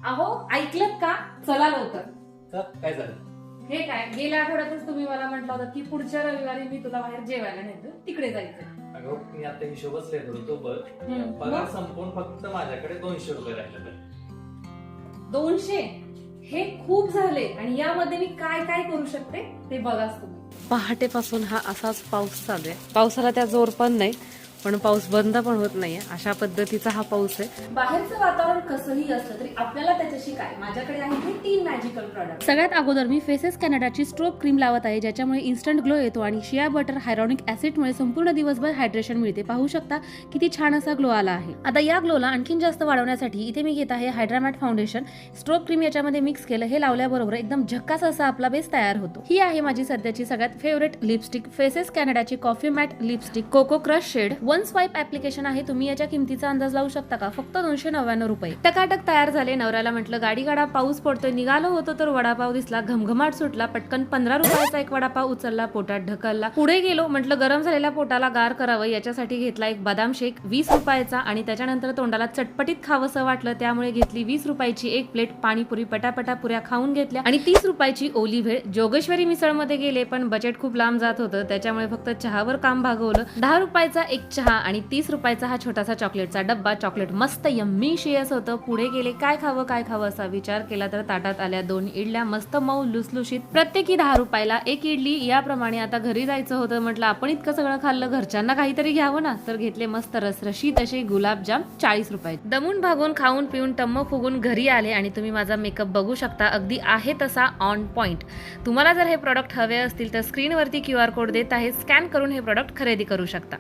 अहो ऐकलत का? चला लवकर. का काय झालं? हे काय, गेल्या आठवड्यातच तुम्ही मला म्हटलं होतं की पुढच्या रविवारी मी तुला बाहेर जेवायला नेतो, तिकडे जायचं. अगं मी आता हिशोबच लिहित होतो बघ. पगार संपून फक्त माझ्याकडे 200 रुपये राहिले बघ. 200 हे खूप झाले आणि यामध्ये मी काय काय करू शकते ते बघाच तुम्ही. पहाटेपासून हा असाच पाऊस चालू आहे. पावसाला त्या जोर पण नाही, पण पाऊस बंद पण होत नाहीये. अशा पद्धतीचा हा पाऊस आहे. बाहेरचं वातावरण कसंही असलं तरी आपल्याला त्याच्याशी काय, माझ्याकडे आहे हे 3 मॅजिकल प्रॉडक्ट. सगळ्यात अगोदर मी फेसेस कॅनडाची स्ट्रोब क्रीम लावत आहे, ज्याच्यामुळे इन्स्टंट ग्लो येतो आणि शिया बटर हायरॉनिक ऍसिडमुळे संपूर्ण दिवसभर हायड्रेशन मिळते. पाहू शकता किती छान असा ग्लो आला आहे. आता या ग्लोला आणखीन जास्त वाढवण्यासाठी इथे मी घेत आहे हायड्रामॅट फाउंडेशन. स्ट्रोब क्रीम याच्यामध्ये मिक्स केलं, हे लावल्याबरोबर एकदम झक्कास असा आपला बेस तयार होतो. ही आहे माझी सध्याची सगळ्यात फेवरेट लिपस्टिक, फेसेस कॅनडाची coffee matte lipstick coco crush shade. One swipe application आहे. तुम्ही याच्या किमतीचा अंदाज लावू शकता का? फक्त 299 रुपये. टकाटक तयार झाले. नवऱ्याला म्हटलं गाडी काढा, पाऊस पडतोय. निघालो होतो तर वडापाव दिसला, घमघमाट सुटला. पटकन 15 रुपयाचा एक वडापाव उचलला, पोटात ढकलला. पुढे गेलो, म्हटलं गरम झालेल्या पोटाला गार करावं, याच्यासाठी घेतला एक बदाम शेक 20 रुपयाचा आणि त्याच्यानंतर तोंडाला चटपटीत खावंसं वाटलं, त्यामुळे घेतली 20 रुपयाची एक प्लेट पाणीपुरी. पटापटा पुऱ्या खाऊन घेतल्या आणि 30 रुपयाची ओली भेळ. जोगेश्वरी मिसळमध्ये गेले, पण बजेट खूप लांब जात होतं, त्याच्यामुळे फक्त चहावर काम भागवलं. 10 रुपयाचा एक चहा आणि 30 रुपयाचा हा छोटासा चॉकलेटचा डब्बा. चॉकलेट मस्त यम्मी शेअर्स होतं. पुढे गेले, काय खावं असा विचार केला तर ताटात आल्या 2 इडल्या मस्त मऊ लुसलुशीत, प्रत्येकी 10 रुपयाला एक इडली. याप्रमाणे आता घरी जायचं होतं, म्हटलं आपण इतकं सगळं खाल्लं, घरच्यांना काहीतरी घ्यावं ना, तर घेतले मस्त रसरशीत असे गुलाबजाम 40 रुपये. दमून भागून खाऊन पिऊन टम्म फुगून घरी आले आणि तुम्ही माझा मेकअप बघू शकता, अगदी आहे तसा ऑन पॉइंट. तुम्हाला जर हे प्रॉडक्ट हवे असतील तर स्क्रीनवरती QR कोड देत आहे, स्कॅन करून हे प्रॉडक्ट खरेदी करू शकता.